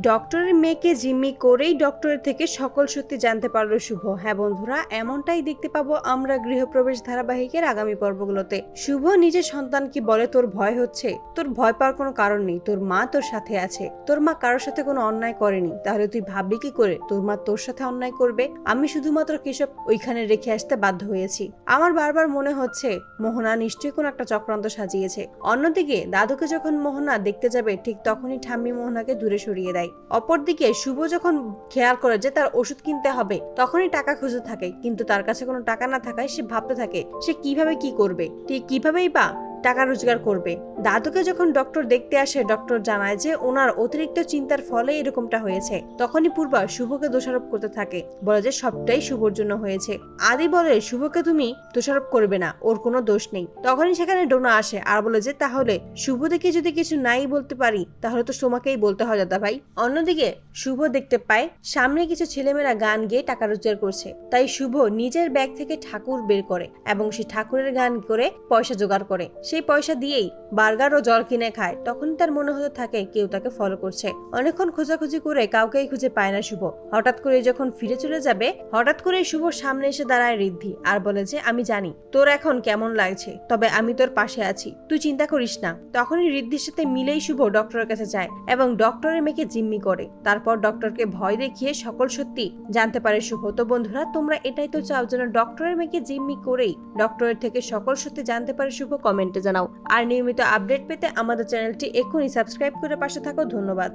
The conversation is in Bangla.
ডক্টরের মেয়েকে জিম্মি করেই ডক্টরের থেকে সকল সত্যি জানতে পারলো শুভ। হ্যাঁ বন্ধুরা, এমনটাই দেখতে পাবো আমরা গৃহপ্রবেশ ধারাবাহিকের আগামী পর্বগুলোতে। শুভ নিজের সন্তানকে বলে, তোর ভয় হচ্ছে? তোর ভয় পাওয়ার কোনো কারণ নেই, তোর মা তোর সাথে আছে। তোর মা কারোর সাথে কোনো অন্যায় করেনি, তাহলে তুই ভাবলি কি করে তোর মা তোর সাথে অন্যায় করবে? আমি শুধুমাত্র কেশব ওইখানে রেখে আসতে বাধ্য হয়েছি। আমার বারবার মনে হচ্ছে মোহনা নিশ্চয়ই কোনো একটা চক্রান্ত সাজিয়েছে। অন্যদিকে দাদুকে যখন মোহনা দেখতে যাবে ঠিক তখনই ঠাম্মি মোহনাকে দূরে সরিয়ে দেয়। অপরদিকে শুভ যখন খেয়াল করে যে তার ওষুধ কিনতে হবে তখনই টাকা খুঁজে থাকে, কিন্তু তার কাছে কোনো টাকা না থাকায় সে ভাবতে থাকে সে কিভাবে কি করবে, ঠিক কিভাবেই বা টাকা রোজগার করবে। দাদুকে যখন ডক্টর দেখতে আসে, ডক্টর জানায় যে ওনার অতিরিক্ত চিন্তার ফলে এরকমটা হয়েছে। তখনই পূর্বা শুভকে দোষারোপ করতে থাকে, বলে যে সবটাই শুভর জন্য হয়েছে। আদি বলে শুভকে তুমি দোষারোপ করবে না, ওর কোনো দোষ নেই। তখনই সেখানে ডোনা আসে আর বলে যে তাহলে শুভ দেখে যদি কিছু নাই বলতে পারি তাহলে তো তোমাকেই বলতে হয় দাদা ভাই। অন্যদিকে শুভ দেখতে পায় সামনে কিছু ছেলেমেয়েরা গান গেয়ে টাকা রোজগার করছে, তাই শুভ নিজের ব্যাগ থেকে ঠাকুর বের করে এবং সে ঠাকুরের গান করে পয়সা জোগাড় করে। সেই পয়সা দিয়েই বার্গার ও জল কিনে খায়। তখন তার মনে হতে থাকে কেউ তাকে ফলো করছে। অনেকক্ষণ খোঁজাখুঁজি করে কাউকেই খুঁজে পায় না শুভ। হঠাৎ করে যখন ফিরে চলে যাবে, হঠাৎ করে শুভর সামনে এসে দাঁড়ায় ঋদ্ধি আর বলে যে আমি জানি তোর এখন কেমন লাগছে, তবে আমি তোর পাশে আছি, তুই চিন্তা করিস না। তখনই ঋদ্ধির সাথে মিলেই শুভ ডক্টরের কাছে যায় এবং ডক্টরের মেয়েকে জিম্মি করে। তারপর ডক্টরকে ভয় দেখিয়ে সকল সত্যি জানতে পারে শুভ। তো বন্ধুরা, তোমরা এটাই তো চাও যেন ডক্টরের মেয়েকে জিম্মি করেই ডক্টরের থেকে সকল সত্যি জানতে পারে শুভ? কমেন্টে জানাও। আর নিয়মিত আপডেট পেতে আমাদের চ্যানেলটি এক্ষুনি সাবস্ক্রাইব করে পাশে থাকো। ধন্যবাদ।